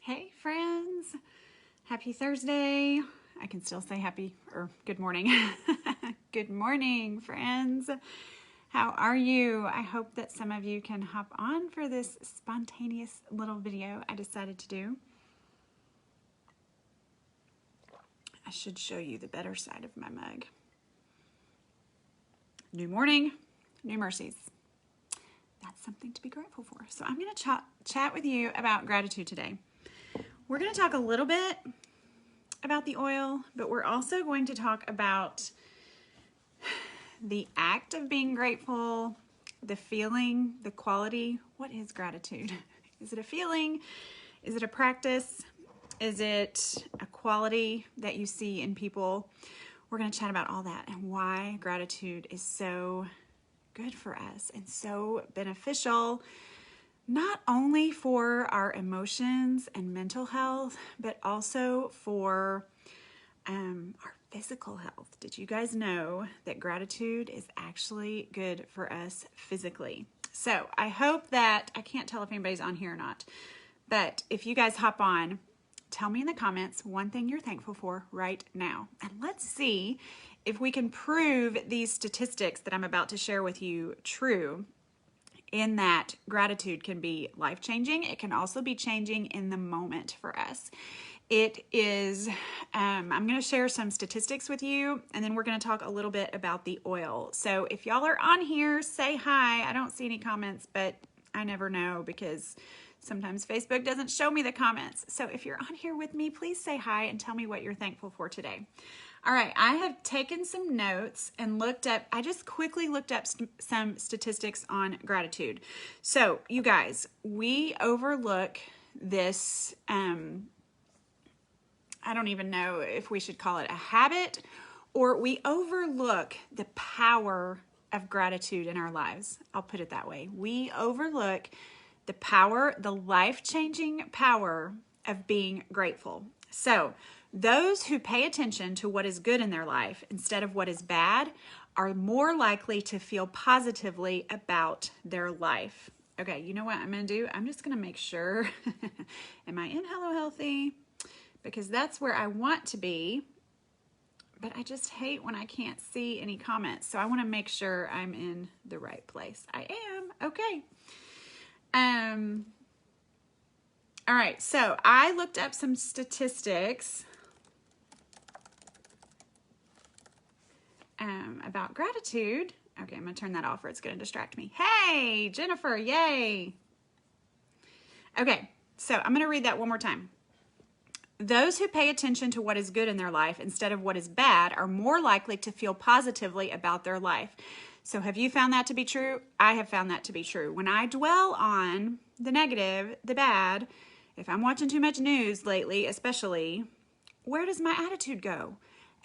Hey friends, happy Thursday. I can still say happy or good morning. Good morning, friends. How are you? I hope that some of you can hop on for this spontaneous little video I decided to do. I should show you the better side of my mug. New morning, new mercies. That's something to be grateful for. So I'm going to chat with you about gratitude today. We're going to talk a little bit about the oil, but we're also going to talk about the act of being grateful, the feeling, the quality. What is gratitude? Is it a feeling? Is it a practice? Is it a quality that you see in people? We're going to chat about all that and why gratitude is so good for us and so beneficial, not only for our emotions and mental health, but also for our physical health. Did you guys know that gratitude is actually good for us physically? So I hope that, I can't tell if anybody's on here or not, but if you guys hop on, tell me in the comments one thing you're thankful for right now. And let's see if we can prove these statistics that I'm about to share with you true, in that gratitude can be life-changing. It can also be changing in the moment for us. It is, I'm going to share some statistics with you, and then we're going to talk a little bit about the oil. So if y'all are on here, say hi. I don't see any comments, but I never know because sometimes Facebook doesn't show me the comments. So if you're on here with me, please say hi and tell me what you're thankful for today. All right, I have taken some notes and I just quickly looked up some statistics on gratitude. So you guys, we overlook this, I don't even know if we should call it a habit, or we overlook the power of gratitude in our lives. I'll put it that way. We overlook the power, the life-changing power of being grateful. So those who pay attention to what is good in their life instead of what is bad are more likely to feel positively about their life. Okay, you know what I'm going to do? I'm just going to make sure, am I in Hello Healthy? Because that's where I want to be, but I just hate when I can't see any comments. So I want to make sure I'm in the right place. I am. Okay. All right, so I looked up some statistics about gratitude. Okay, I'm going to turn that off or it's going to distract me. Hey, Jennifer, yay. Okay, so I'm going to read that one more time. Those who pay attention to what is good in their life instead of what is bad are more likely to feel positively about their life. So have you found that to be true? I have found that to be true. When I dwell on the negative, the bad, if I'm watching too much news lately, especially, where does my attitude go?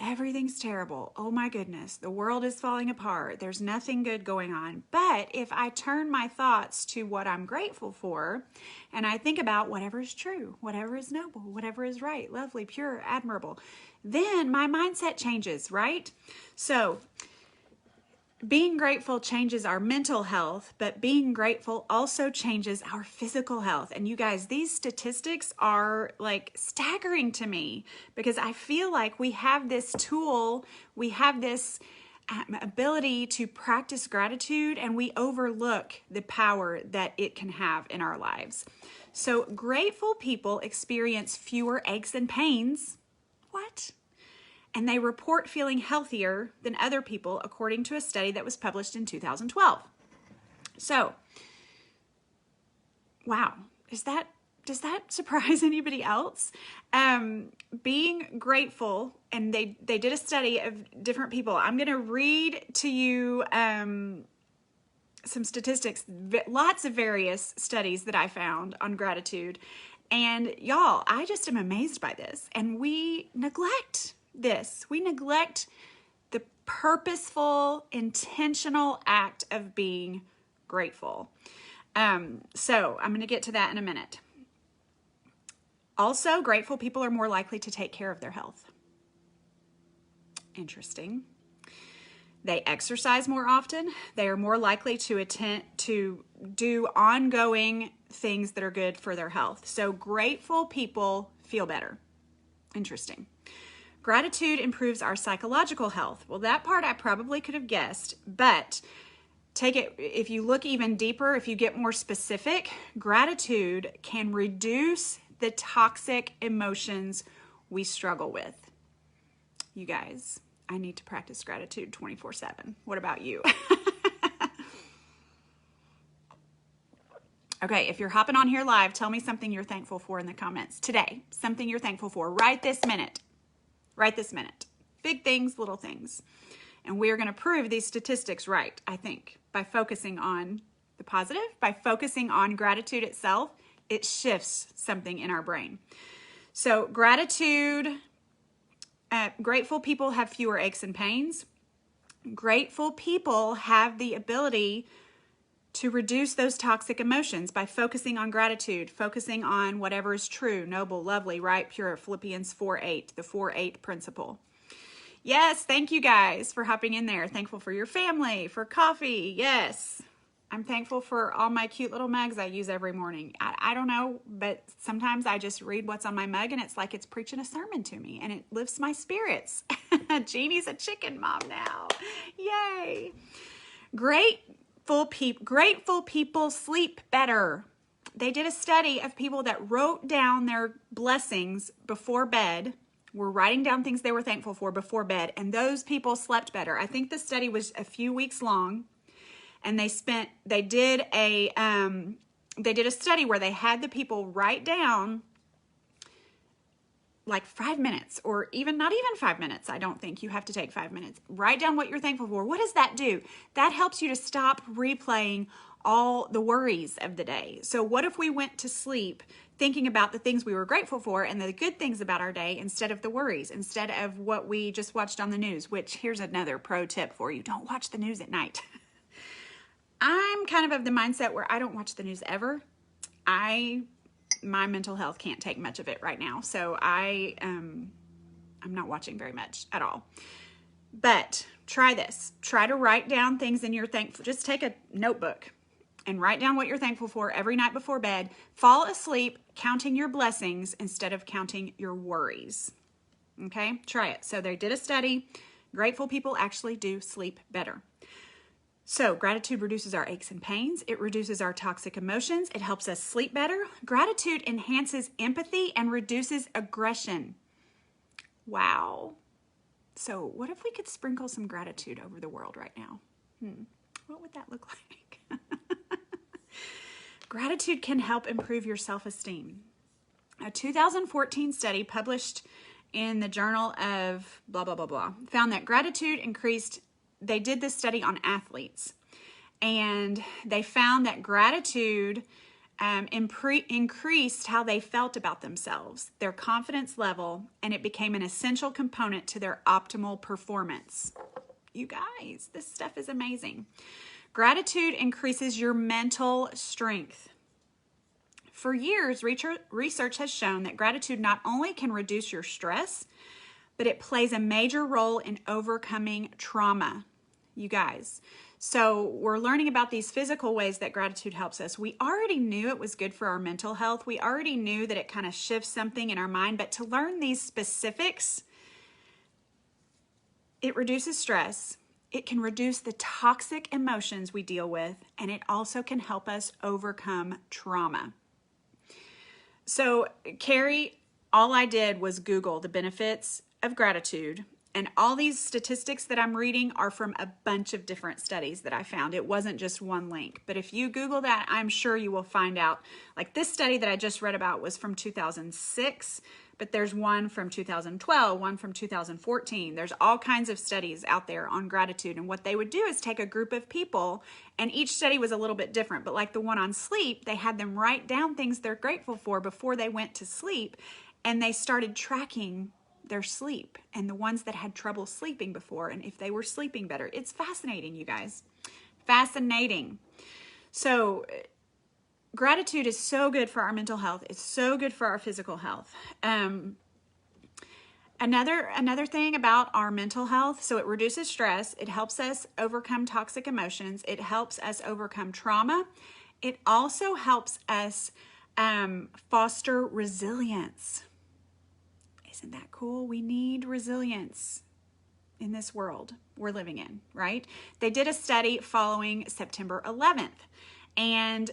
Everything's terrible. Oh my goodness, the world is falling apart. There's nothing good going on. But if I turn my thoughts to what I'm grateful for, and I think about whatever is true, whatever is noble, whatever is right, lovely, pure, admirable, then my mindset changes, right? So being grateful changes our mental health, but being grateful also changes our physical health. And you guys, these statistics are like staggering to me because I feel like we have this tool, we have this ability to practice gratitude, and we overlook the power that it can have in our lives. So grateful people experience fewer aches and pains. What? And they report feeling healthier than other people, according to a study that was published in 2012. So, wow, does that surprise anybody else? Being grateful, and they did a study of different people. I'm going to read to you some statistics, lots of various studies that I found on gratitude. And y'all, I just am amazed by this. And we neglect this. We neglect the purposeful, intentional act of being grateful. So I'm going to get to that in a minute. Also, grateful people are more likely to take care of their health. Interesting. They exercise more often. They are more likely to do ongoing things that are good for their health. So grateful people feel better. Interesting. Gratitude improves our psychological health. Well, that part I probably could have guessed, but take it, if you look even deeper, if you get more specific, gratitude can reduce the toxic emotions we struggle with. You guys, I need to practice gratitude 24/7. What about you? Okay, if you're hopping on here live, tell me something you're thankful for in the comments today. Something you're thankful for right this minute. Right this minute. Big things, little things. And we are going to prove these statistics right, I think, by focusing on the positive, by focusing on gratitude itself. It shifts something in our brain. So gratitude, grateful people have fewer aches and pains. Grateful people have the ability to reduce those toxic emotions by focusing on gratitude, focusing on whatever is true, noble, lovely, right, pure. Philippians 4:8, the 4:8 principle. Yes, thank you guys for hopping in there. Thankful for your family, for coffee. Yes, I'm thankful for all my cute little mugs I use every morning. I don't know, but sometimes I just read what's on my mug and it's like it's preaching a sermon to me and it lifts my spirits. Jeannie's a chicken mom now. Yay. Grateful people sleep better. They did a study of people that wrote down their blessings before bed, were writing down things they were thankful for before bed, and those people slept better. I think the study was a few weeks long, and they did a study where they had the people write down like 5 minutes, or not even 5 minutes. I don't think you have to take 5 minutes. Write down what you're thankful for. What does that do? That helps you to stop replaying all the worries of the day. So what if we went to sleep thinking about the things we were grateful for and the good things about our day instead of the worries, instead of what we just watched on the news, which here's another pro tip for you. Don't watch the news at night. I'm kind of the mindset where I don't watch the news ever. My mental health can't take much of it right now. So I'm not watching very much at all. But try this. Try to write down things in your thankful. Just take a notebook and write down what you're thankful for every night before bed. Fall asleep counting your blessings instead of counting your worries. Okay, try it. So they did a study. Grateful people actually do sleep better. So gratitude reduces our aches and pains. It reduces our toxic emotions. It helps us sleep better. Gratitude enhances empathy and reduces aggression. Wow. So what if we could sprinkle some gratitude over the world right now? What would that look like? Gratitude can help improve your self-esteem. A 2014 study published in the Journal of blah, blah, blah, blah, found that gratitude increased. They did this study on athletes, and they found that gratitude increased how they felt about themselves, their confidence level, and it became an essential component to their optimal performance. You guys, this stuff is amazing. Gratitude increases your mental strength. For years, research has shown that gratitude not only can reduce your stress, but it plays a major role in overcoming trauma. You guys. So we're learning about these physical ways that gratitude helps us. We already knew it was good for our mental health. We already knew that it kind of shifts something in our mind, but to learn these specifics, it reduces stress. It can reduce the toxic emotions we deal with, and it also can help us overcome trauma. So, Carrie, all I did was Google the benefits of gratitude. And all these statistics that I'm reading are from a bunch of different studies that I found. It wasn't just one link. But if you Google that, I'm sure you will find out. Like this study that I just read about was from 2006, but there's one from 2012, one from 2014. There's all kinds of studies out there on gratitude. And what they would do is take a group of people, and each study was a little bit different. But like the one on sleep, they had them write down things they're grateful for before they went to sleep. And they started tracking their sleep and the ones that had trouble sleeping before and if they were sleeping better. It's fascinating, you guys. Fascinating. So gratitude is so good for our mental health. It's so good for our physical health. Another thing about our mental health, so it reduces stress. It helps us overcome toxic emotions. It helps us overcome trauma. It also helps us foster resilience. Isn't that cool? We need resilience in this world we're living in, right? They did a study following September 11th, and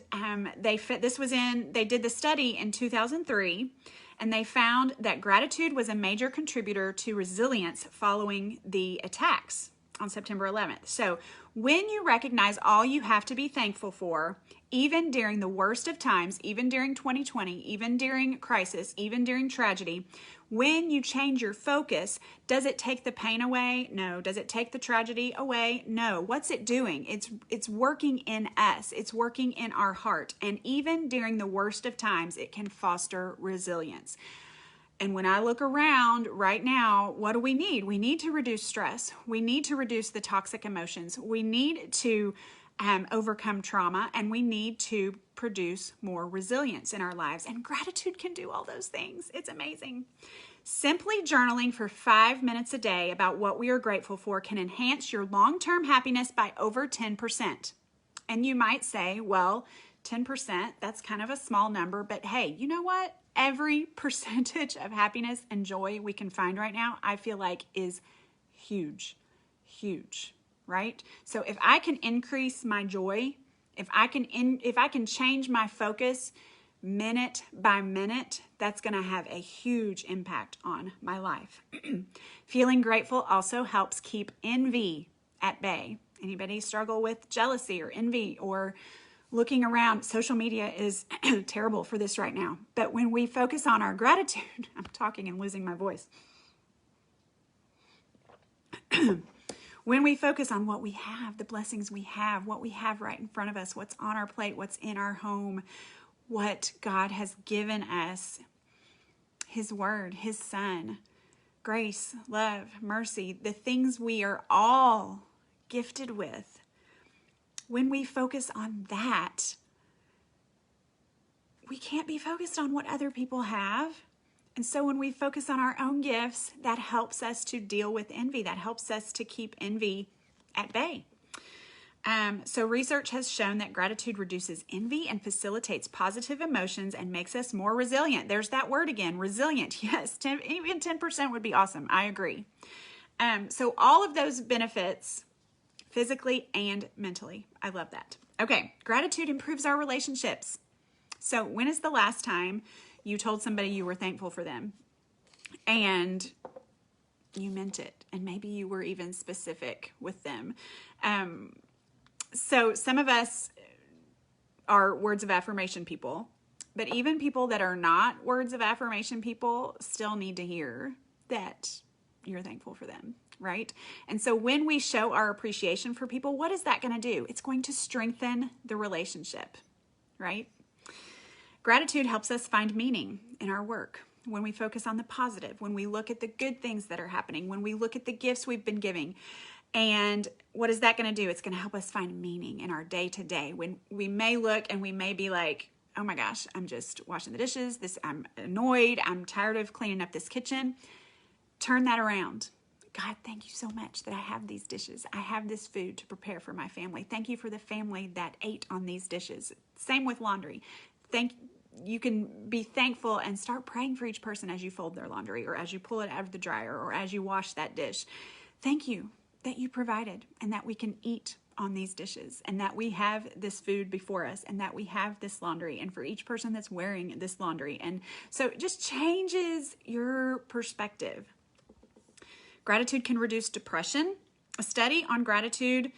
they did the study in 2003, and they found that gratitude was a major contributor to resilience following the attacks on September 11th. So when you recognize all you have to be thankful for, even during the worst of times, even during 2020, even during crisis, even during tragedy, when you change your focus, does it take the pain away? No. Does it take the tragedy away? No. What's it doing? It's working in us. It's working in our heart. And even during the worst of times, it can foster resilience. And when I look around right now, what do we need? We need to reduce stress. We need to reduce the toxic emotions. We need to overcome trauma, and we need to produce more resilience in our lives. And gratitude can do all those things. It's amazing. Simply journaling for 5 minutes a day about what we are grateful for can enhance your long-term happiness by over 10%. And you might say, well, 10%, that's kind of a small number, but hey, you know what? Every percentage of happiness and joy we can find right now, I feel like is huge, huge, right? So if I can increase my joy, if I can change my focus minute by minute, that's going to have a huge impact on my life. Feeling grateful also helps keep envy at bay. Anybody struggle with jealousy or envy or looking around? Social media is terrible for this right now. But when we focus on our gratitude, I'm talking and losing my voice. When we focus on what we have, the blessings we have, what we have right in front of us, what's on our plate, what's in our home, what God has given us, His Word, His Son, grace, love, mercy, the things we are all gifted with. When we focus on that, we can't be focused on what other people have. And so when we focus on our own gifts, that helps us to deal with envy. That helps us to keep envy at bay. So research has shown that gratitude reduces envy and facilitates positive emotions and makes us more resilient. There's that word again, resilient. Yes, even 10% would be awesome. I agree. So all of those benefits, physically and mentally. I love that. Okay, gratitude improves our relationships. So when is the last time you told somebody you were thankful for them and you meant it, and maybe you were even specific with them? So some of us are words of affirmation people, but even people that are not words of affirmation people still need to hear that you're thankful for them, right? And so when we show our appreciation for people, what is that going to do? It's going to strengthen the relationship, right? Gratitude helps us find meaning in our work. When we focus on the positive, when we look at the good things that are happening, when we look at the gifts we've been giving. And what is that going to do? It's going to help us find meaning in our day-to-day. When we may look and we may be like, oh my gosh, I'm just washing the dishes. I'm annoyed. I'm tired of cleaning up this kitchen. Turn that around. God, thank you so much that I have these dishes. I have this food to prepare for my family. Thank you for the family that ate on these dishes. Same with laundry. You can be thankful and start praying for each person as you fold their laundry or as you pull it out of the dryer or as you wash that dish. Thank you that you provided and that we can eat on these dishes and that we have this food before us and that we have this laundry, and for each person that's wearing this laundry. And so it just changes your perspective. Gratitude can reduce depression. A study on gratitude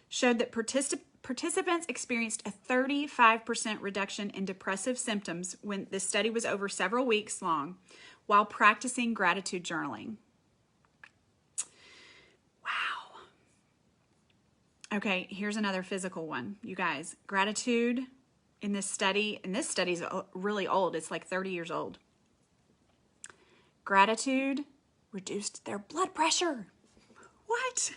showed that participants experienced a 35% reduction in depressive symptoms when the study was over several weeks long while practicing gratitude journaling. Wow. Okay, here's another physical one, you guys. Gratitude in this study, and this study's really old. It's like 30 years old. Gratitude reduced their blood pressure. What?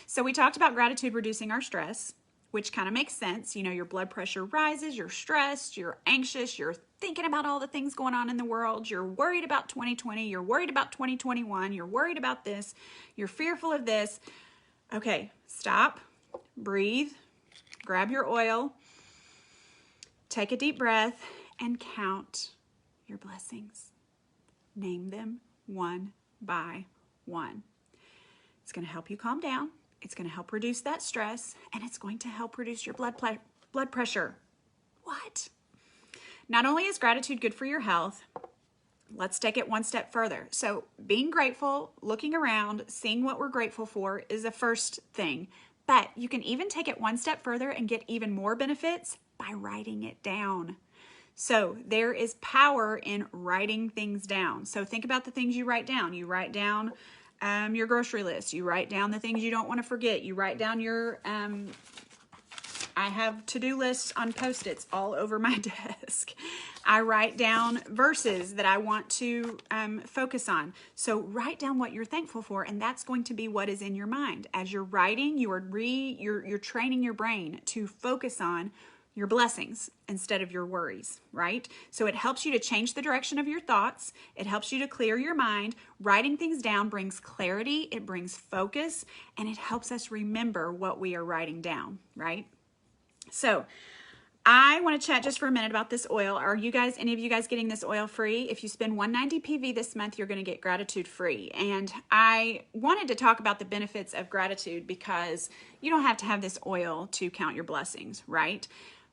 So we talked about gratitude reducing our stress, which kind of makes sense. You know, your blood pressure rises, you're stressed, you're anxious, you're thinking about all the things going on in the world, you're worried about 2020, you're worried about 2021, you're worried about this, you're fearful of this. Okay, stop, breathe, grab your oil, take a deep breath and count your blessings. Name them one by one. It's going to help you calm down. It's going to help reduce that stress, and it's going to help reduce your blood pressure. What? Not only is gratitude good for your health, let's take it one step further. So being grateful, looking around, seeing what we're grateful for is the first thing. But you can even take it one step further and get even more benefits by writing it down. So there is power in writing things down. So think about the things you write down. You write down your grocery list. You write down the things you don't want to forget. You write down your, I have to-do lists on Post-its all over my desk. I write down verses that I want to focus on. So write down what you're thankful for, and that's going to be what is in your mind. As you're writing, you're training your brain to focus on your blessings instead of your worries, right? So it helps you to change the direction of your thoughts. It helps you to clear your mind. Writing things down brings clarity, it brings focus, and it helps us remember what we are writing down, right? So I want to chat just for a minute about this oil. Are you guys, any of you guys getting this oil free? If you spend $190 PV this month, you're going to get gratitude free. And I wanted to talk about the benefits of gratitude because you don't have to have this oil to count your blessings, right?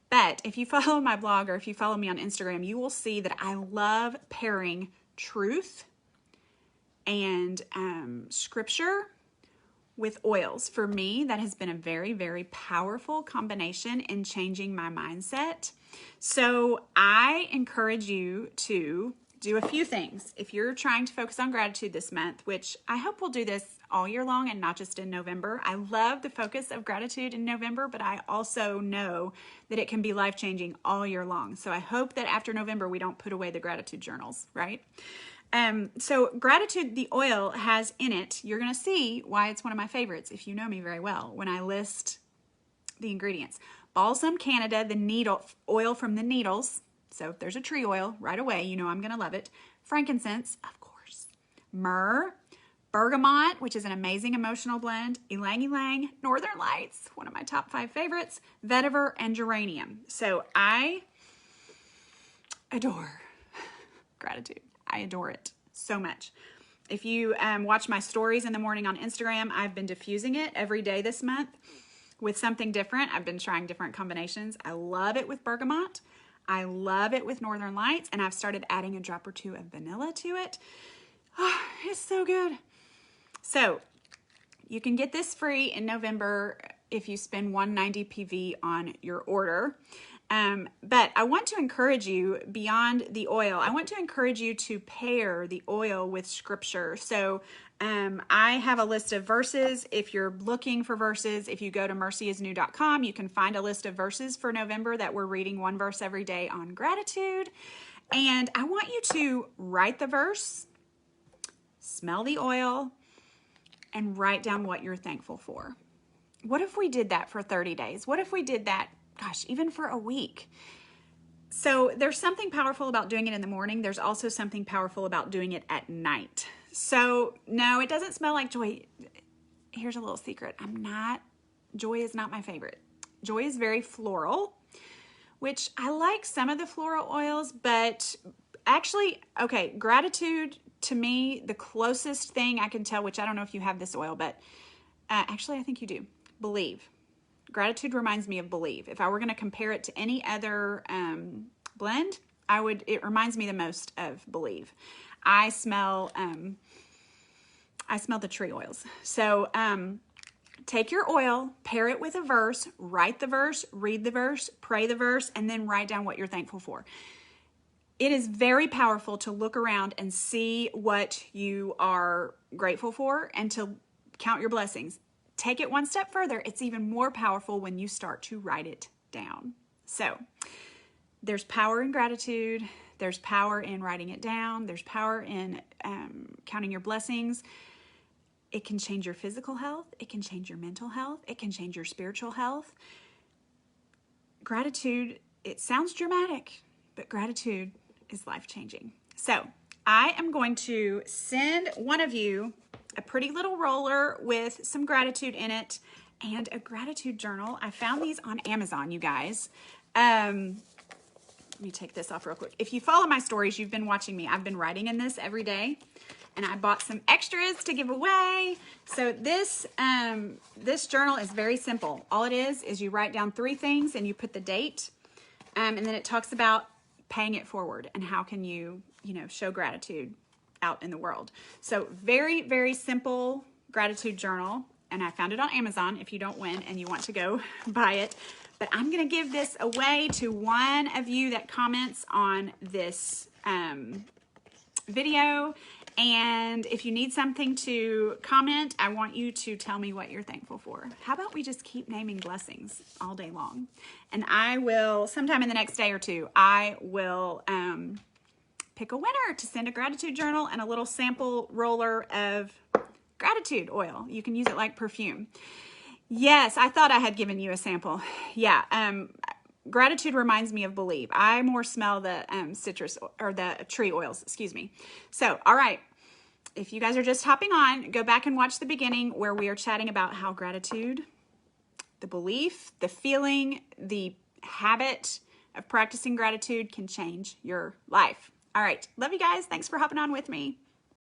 But if you follow my blog or if you follow me on Instagram, you will see that I love pairing truth and scripture with oils. For me, that has been a very, very powerful combination in changing my mindset. So I encourage you to do a few things. If you're trying to focus on gratitude this month, which I hope we'll do this all year long and not just in November. I love the focus of gratitude in November, but I also know that it can be life-changing all year long. So I hope that after November, we don't put away the gratitude journals, right? So gratitude, the oil has in it, you're going to see why it's one of my favorites if you know me very well when I list the ingredients. Balsam Canada, the needle oil from the needles. So if there's a tree oil right away, you know I'm going to love it. Frankincense, of course. Myrrh, bergamot, which is an amazing emotional blend. Ylang ylang, Northern Lights, one of my top 5 favorites. Vetiver and geranium. So I adore gratitude. I adore it so much. If you watch my stories in the morning on Instagram, I've been diffusing it every day this month with something different. I've been trying different combinations. I love it with bergamot. I love it with Northern Lights, and I've started adding a drop or two of vanilla to it. Oh, it's so good. So you can get this free in November if you spend $190 PV on your order. But I want to encourage you beyond the oil. I want to encourage you to pair the oil with scripture. So I have a list of verses. If you're looking for verses, if you go to mercyisnew.com, you can find a list of verses for November that we're reading one verse every day on gratitude. And I want you to write the verse, smell the oil, and write down what you're thankful for. What if we did that for 30 days? What if we did that, gosh, even for a week? So there's something powerful about doing it in the morning. There's also something powerful about doing it at night. So no, it doesn't smell like joy. Here's a little secret. Joy is not my favorite. Joy is very floral, which I like some of the floral oils, but actually, okay, gratitude to me, the closest thing I can tell, which I don't know if you have this oil, but actually I think you do, Believe. Gratitude reminds me of Believe. If I were going to compare it to any other blend, it reminds me the most of Believe. I smell the tree oils. So take your oil, pair it with a verse, write the verse, read the verse, pray the verse, and then write down what you're thankful for. It is very powerful to look around and see what you are grateful for and to count your blessings. Take it one step further. It's even more powerful when you start to write it down. So there's power in gratitude. There's power in writing it down. There's power in counting your blessings. It can change your physical health. It can change your mental health. It can change your spiritual health. Gratitude, it sounds dramatic, but gratitude is life-changing. So I am going to send one of you a pretty little roller with some gratitude in it and a gratitude journal. I found these on Amazon, you guys. Let me take this off real quick. If you follow my stories, you've been watching me. I've been writing in this every day, and I bought some extras to give away. So this journal is very simple. All it is you write down 3 things and you put the date, and then it talks about paying it forward and how can you, show gratitude out in the world. So very, very simple gratitude journal, and I found it on Amazon if you don't win and you want to go buy it. But I'm going to give this away to one of you that comments on this video. And if you need something to comment, I want you to tell me what you're thankful for. How about we just keep naming blessings all day long? And I will, sometime in the next day or two, I will pick a winner to send a gratitude journal and a little sample roller of gratitude oil. You can use it like perfume. Yes, I thought I had given you a sample. Yeah, gratitude reminds me of believe. I more smell the citrus or the tree oils, excuse me. So, all right. If you guys are just hopping on, go back and watch the beginning where we are chatting about how gratitude, the belief, the feeling, the habit of practicing gratitude can change your life. All right. Love you guys. Thanks for hopping on with me.